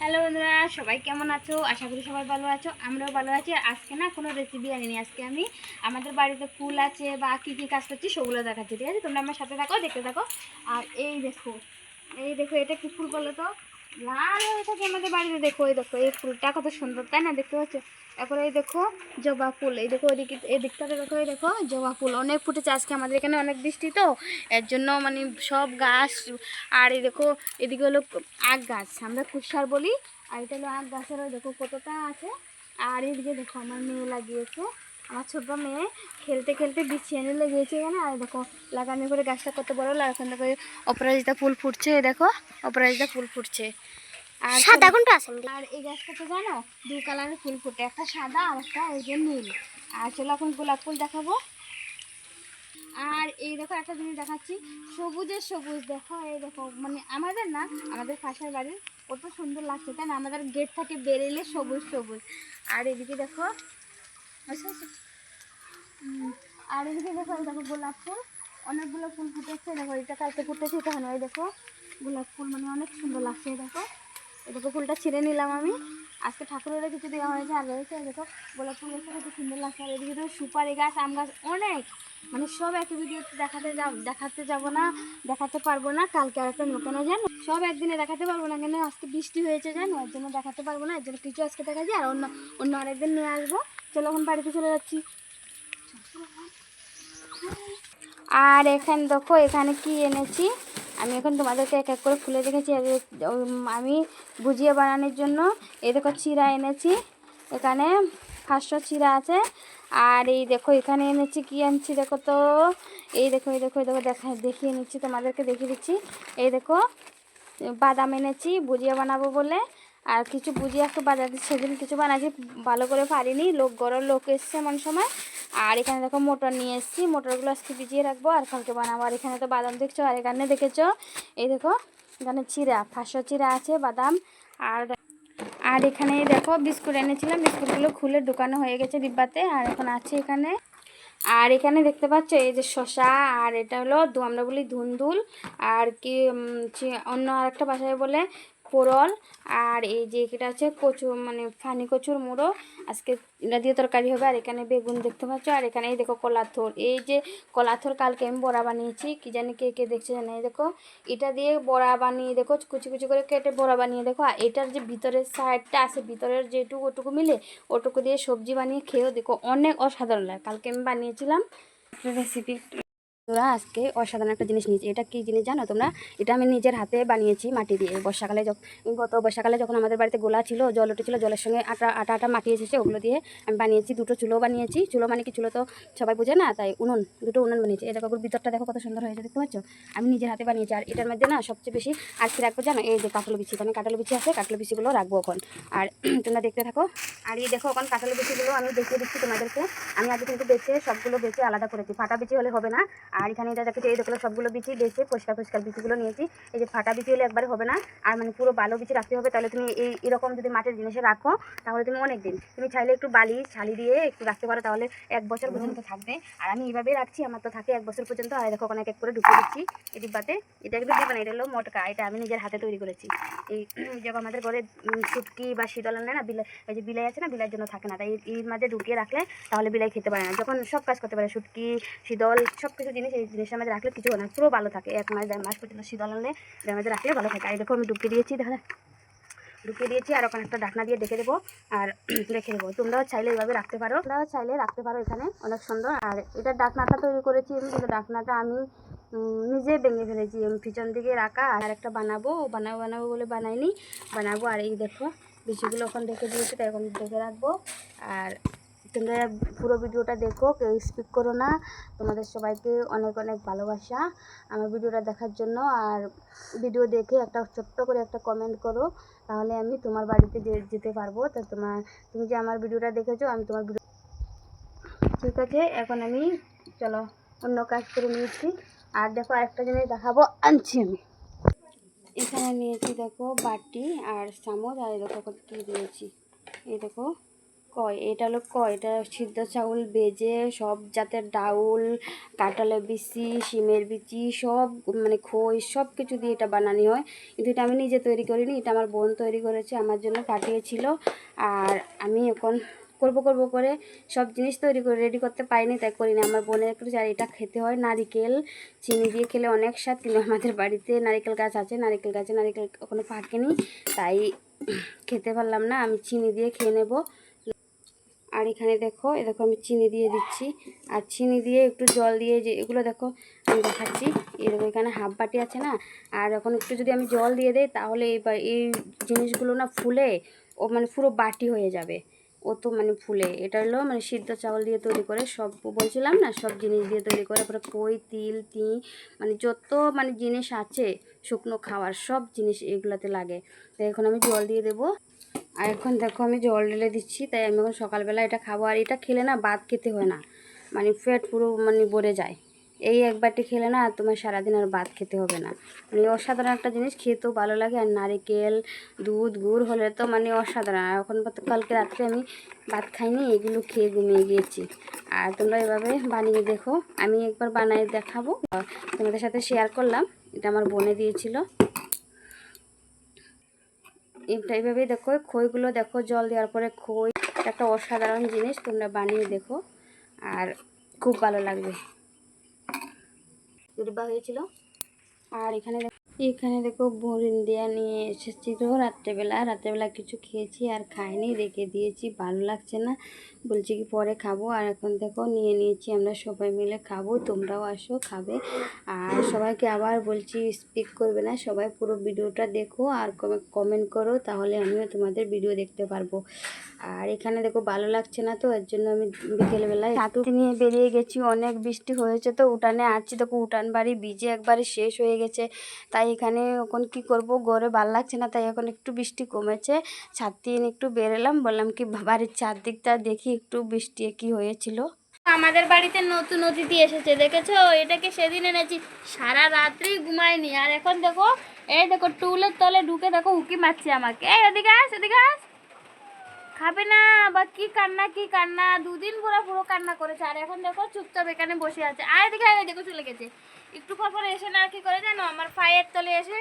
Hello বন্ধুরা, সবাই কেমন আছো? আশা করি সবাই ভালো আছো। আমরাও ভালো আছি। আজকে না কোনো রেসিপি আনিনি। আজকে আমি আমাদের বাড়িতে ফুল আছে বা কী কী কাজ করছি সেগুলো দেখাচ্ছি, ঠিক আছে? তোমরা আমার সাথে থাকো, দেখতে থাকো। আর এই দেখো এটা কি ফুল বলো তো? লাল হয়ে থাকে আমাদের বাড়িতে। দেখো এই ফুলটা কত সুন্দর, তাই না? দেখতে পাচ্ছ? এরপরে এই দেখো জবা ফুল। এই দেখো ওইদিকে, এই দিকটাতে দেখো, এই দেখো জবা ফুল অনেক ফুটেছে। আজকে আমাদের এখানে অনেক বৃষ্টি, তো এর জন্য মানে সব গাছ। আর এই দেখো এদিকে হলো আখ গাছ, আমরা কুশার বলি। আর এটা হলো আখ গাছের, দেখো কতটা আছে। আর এদিকে দেখো আমার মেয়ে লাগিয়েছে, আমার ছোট মেয়ে খেলতে খেলতে বিছিয়ে এনে লেগেছে এখানে। আর দেখো লাগানোর করে গাছটা কত বড়। এখন দেখো অপরাজিতা ফুল ফুটছে, দেখো অপরাজিতা ফুল ফুটছে। আর সাদা কোনটা আছে? আর এই গাছটা তো জানো দুই কালারের ফুল ফুটে, একটা সাদা আর একটা এই যে নীল। আর চলো এখন গোলাপ ফুল দেখাবো। আর এই দেখো একটা জিনিস দেখাচ্ছি, সবুজের সবুজ। দেখো এই দেখো মানে আমাদের না, আমাদের পাশের বাড়ির কত সুন্দর লাগছে, তাই না? আমাদের গেট থেকে বেরোলে সবুজ সবুজ। আর এদিকে দেখো, আর এদিকে দেখো, এই দেখো গোলাপ ফুল, অনেকগুলো ফুল ফুটেছে। দেখো এটা কালকে ফুটেছে, এটা হয়। দেখো গোলাপ ফুল মানে অনেক সুন্দর লাগছে। দেখো এই দেখো ফুলটা ছিঁড়ে নিলাম আমি, আজকে ঠাকুরের কিছু দেওয়া হয়েছে। আর রয়েছে দেখো গোলাপ ফুল দেখতে কত সুন্দর লাগছে। আর এদিকে দেখো সুপারি গাছ, আম গাছ অনেক, মানে সব একই ভিডিওতে দেখাতে যাবো না, দেখাতে পারবো না। কালকে আর একটা নতুন জানো, সব একদিনে দেখাতে পারবো না, কেন আজকে বৃষ্টি হয়েছে জানো, এর জন্য দেখাতে পারবো না। এর জন্য কিছু আজকে দেখা যায়, আর অন্য অন্য আরেকদিন নিয়ে আসবো। চলো এখন বাড়িতে চলে যাচ্ছি। আর এখানে দেখো এখানে কি এনেছি আমি, এখন তোমাদেরকে এক এক করে খুলে দেখেছি। আমি ভুজিয়া বানানোর জন্য এই দেখো চিড়া এনেছি, এখানে 500 চিড়া আছে। আর এই দেখো এখানে এনেছি, কি আনছি দেখো তো, এই দেখো দেখিয়ে নিচ্ছি, তোমাদেরকে দেখিয়ে দিচ্ছি। এই দেখো বাদাম এনেছি ভুজিয়া বানাবো বলে। আর কিছু ভুজিয়া একটু বাজারে সেদিন কিছু বানাচ্ছি, ভালো করে পারিনি, লোক এসছে এমন সময়। আর এখানে দেখো মটর নিয়ে এসেছি, মটরগুলো আজকে ভিজিয়ে রাখবো আর কালকে বানাবো। আর এখানে তো বাদাম দেখছো, আর এখানে দেখেছো এই দেখো এখানে চিড়া 500 চিড়া আছে, বাদাম। আর আর এখানে দেখো বিস্কুট এনেছিলাম, বিস্কুটগুলো খুলে ঢুকানো হয়ে গেছে ডিব্বাতে, আর এখন আছে এখানে। আর এখানে দেখতে পাচ্ছ এই যে শসা, আর এটা হলো আমরা বলি ধুন্দুল, আর কি অন্য আরেকটা ভাষায় বলে পোরল। আর এই যে এটা আছে কচু, মানে ফানি কচুর মুড়ো, আজকে এটা দিয়ে তরকারি হবে। আর এখানে বেগুন দেখতে পাচ্ছ। আর এখানে এই দেখো কলাথর, এই যে কলাথর কালকে আমি বড়া বানিয়েছি, কি জানি কে কে দেখছে জানে। এই দেখো এটা দিয়ে বড়া বানিয়ে, দেখো কুচি কুচি করে কেটে বড়া বানিয়ে। দেখো এটার যে ভিতরের সাইডটা আছে, ভিতরের যেটুকু ওটুকু মিলে ওটুকু দিয়ে সবজি বানিয়ে খেয়েও দেখো অনেক অসাধারণ লাগে। কালকে আমি বানিয়েছিলাম রেসিপি। তোরা আজকে অসাধারণ একটা জিনিস নিয়েছি। এটা কি জিনিস জানো তোমরা? এটা আমি নিজের হাতে বানিয়েছি মাটি দিয়ে। বর্ষাকালে গত বর্ষাকালে যখন আমাদের বাড়িতে গোলা ছিল, জল উঠেছিল, জলের সঙ্গে আটা মাটি এসেছে, ওগুলো দিয়ে আমি বানিয়েছি। দুটো চুলো বানিয়েছি। চুলো মানে কি, চুলো তো সবাই বোঝে না, তাই দুটো উনুন বানিয়েছি। এই দেখো ভিতরটা দেখো কত সুন্দর হয়েছে, দেখতে পাচ্ছ? আমি নিজের হাতে বানিয়েছি। আর এটার মধ্যে না সবচেয়ে বেশি আর কি রাখবো জানো, এই যে কাঁঠাল বিচি। এখানে কাঁঠাল বিচি আছে, কাঁঠাল বিচিগুলো রাখবো এখন। আর তোমরা দেখতে থাকো। আর এই দেখো এখন কাঁঠাল বিচিগুলো আমি দেখিয়ে দিচ্ছি তোমাদেরকে। আমি আগে কিন্তু সবগুলো বেছে আলাদা করেছি, ফাটা বিচি হলে হবে না। আর এখানে এটা দেখো এই দেখো সবগুলো বিচি পরিষ্কার বিচিগুলো নিয়েছি। এই যে ফাটা বিচি হলে একবারে হবে না, আর মানে পুরো ভালো বিচি রাখতে হবে। তাহলে তুমি এরকম যদি মাটির জিনিসে রাখো তাহলে তুমি অনেক দিন, তুমি চাইলে একটু বালি ছালি দিয়ে একটু রাখতে পারো, তাহলে 1 বছর পর্যন্ত থাকবে। আর আমি এইভাবেই রাখছি, আমার তো থাকে 1 বছর পর্যন্ত। আর দেখো ওখানে এক করে ঢুকিয়ে দিচ্ছি এই ডিব্বাতে। এটা কিন্তু ডিব্বা না, এটা হলো মটকা, এটা আমি নিজের হাতে তৈরি করেছি। এই যখন আমাদের ঘরে শুটকি বা শীতল আনে না, এই যে বিলাই আছে না, বিলাইয়ের জন্য থাকে না, তাই এর মাঝে ঢুকিয়ে রাখলে তাহলে বিলাই খেতে পারে না। যখন সব কাজ করতে পারে, শুটকি শীতল সব কিছু জিনিস এই জিনিসের মধ্যে রাখলে কিছু হয় না, পুরো ভালো থাকে। 1 মাস 1.5 মাস পর্যন্ত শীতল আনলে এর মধ্যে রাখলে ভালো থাকে। আর দেখো আমি ঢুকিয়ে দিয়েছি, ঢুকিয়ে দিয়েছি। আর ওখানে একটা ঢাকনা দিয়ে ডেকে দেবো আর রেখে দেবো। তোমরাও চাইলে এইভাবে রাখতে পারো, এখানে অনেক সুন্দর। আর এটার ঢাকনাটা তৈরি করেছি আমি, কিন্তু ঢাকনাটা আমি নিজে ভেঙে ফেলেছি। আমি পিছন দিকে রাখা, আর একটা বানাবো বলে বানাবো। আর এই দেখো বিচিগুলো এখন রেখে দিয়েছি, তাই এখন রেখে রাখবো। আর তোমরা পুরো ভিডিওটা দেখো, কেউ স্কিপ করো না। তোমাদের সবাইকে অনেক অনেক ভালোবাসা আমার ভিডিওটা দেখার জন্য। আর ভিডিও দেখে একটা ছোট্ট করে একটা কমেন্ট করো, তাহলে আমি তোমার বাড়িতে যেতে পারবো। তো তুমি যে আমার ভিডিওটা দেখেছো, আমি তোমার ভিডিও। ঠিক আছে, এখন আমি চলো অন্য কাজ করে নিয়েছি। আর দেখো আরেকটা জিনিস দেখাবো, আনছি আমি এখানে নিয়েছি। দেখো বাটি আর চামচ, আর দেখো কী দিয়েছি, এই দেখো কয়, এটা হলো কয়, এটা সিদ্ধ চাউল ভেজে সব জাতের ডাউল, কাঁঠালের বিচি, শিমের বিচি সব মানে খই সব কিছু দিয়ে এটা বানানো হয়। কিন্তু এটা আমি নিজে তৈরি করিনি, এটা আমার বোন তৈরি করেছে, আমার জন্য পাঠিয়েছিল। আর আমি এখন করব করে সব জিনিস তৈরি করে রেডি করতে পারিনি, তাই করিনি। আমার বোনের একটু আর এটা খেতে হয় নারিকেল চিনি দিয়ে খেলে অনেক স্বাদ, কিন্তু আমাদের বাড়িতে নারিকেল গাছ আছে, নারিকেল গাছে নারিকেল ওখানে পাকেনি, তাই খেতে পারলাম না। আমি চিনি দিয়ে খেয়ে নেব। আর এখানে দেখো আমি চিনি দিয়ে দিচ্ছি, আর চিনি দিয়ে একটু জল দিয়ে, যে এগুলো দেখো আমি দেখাচ্ছি, এরকম এখানে হাফ বাটি আছে না, আর এখন একটু যদি আমি জল দিয়ে দিই তাহলে এই জিনিসগুলো না ফুলে ও মানে পুরো বাটি হয়ে যাবে, ও তো মানে ফুলে। এটা হলো মানে সিদ্ধ চাউল দিয়ে তৈরি করে, সব বলছিলাম না সব জিনিস দিয়ে তৈরি করে, তারপরে খই তিল মানে যত মানে জিনিস আছে শুকনো খাওয়ার সব জিনিস এগুলাতে লাগে। তো এখন আমি জল দিয়ে দেবো। আর এখন দেখো আমি জল ঢেলে দিচ্ছি, তাই আমি এখন সকালবেলা এটা খাবো। আর এটা খেলে না ভাত খেতে হয় না, মানে পেট পুরো মানে ভরে যায়। এই এক বাটি খেলে না তোমার সারাদিন আর ভাত খেতে হবে না, মানে অসাধারণ একটা জিনিস, খেতেও ভালো লাগে। আর নারকেল দুধ গুড় হলে তো মানে অসাধারণ। আর এখন কালকে রাত্রে আমি ভাত খাইনি, এগুলো খেয়ে ঘুমিয়ে গিয়েছি। আর তোমরা এভাবে বানিয়ে দেখো, আমি একবার বানিয়ে দেখাবো, তোমাদের সাথে শেয়ার করলাম, এটা আমার বোনে দিয়েছিল। এইভাবেই দেখো খইগুলো দেখো জল দেওয়ার পরে খই একটা অসাধারণ জিনিস, তোমরা বানিয়ে দেখো আর খুব ভালো লাগবে। দুর্বা হয়েছিল। আর এখানে দেখো বরিন্দিয়া নিয়ে এসেছিল রাত্রেবেলা কিছু খেয়েছি আর খাইনি, রেখে দিয়েছি, ভালো লাগছে না, বলছি কি পরে খাবো। আর এখন দেখো নিয়ে নিয়েছি, আমরা সবাই মিলে খাবো, তোমরাও আসো খাবে। আর সবাইকে আবার বলছি স্পিক করবে না, সবাই পুরো ভিডিওটা দেখো আর কমেন্ট করো, তাহলে আমিও তোমাদের ভিডিও দেখতে পারবো। আর এখানে দেখো ভালো লাগছে না, তো এর জন্য আমি বিকেলবেলায় ছাতুটি নিয়ে বেরিয়ে গেছি, অনেক বৃষ্টি হয়েছে তো উঠানে আসছি, দেখো উঠান বাড়ি ভিজে একবারে শেষ হয়ে গেছে। তাই এখানে এখন কি করব, ঘরে ভালো লাগছে না, তাই এখন একটু বৃষ্টি কমেছে, ছাতি নিয়ে একটু বেরোলাম, বললাম কি বাড়ির চারদিকটা দেখি একটু বৃষ্টি কি হয়েছিল। আমাদের বাড়িতে নতুন অতিথি এসেছে, দেখেছো? এটাকে সেদিন এনেছি, সারা রাত্রি ঘুমায়নি। আর এখন দেখো এই দেখো টুলের তলে ঢুকে দেখো উকি মারছে আমাকে, এই এদিকে আস এদিকে আস, খাবে না বা কি কান্না, দুদিন পুরো কান্না করেছে। আর এখন দেখো চুপচাপ এখানে বসে আছে। আর এদিকে দেখো চলে গেছে, একটু পর এসে না কি করে জানো, আমার পায়ের তলে এসে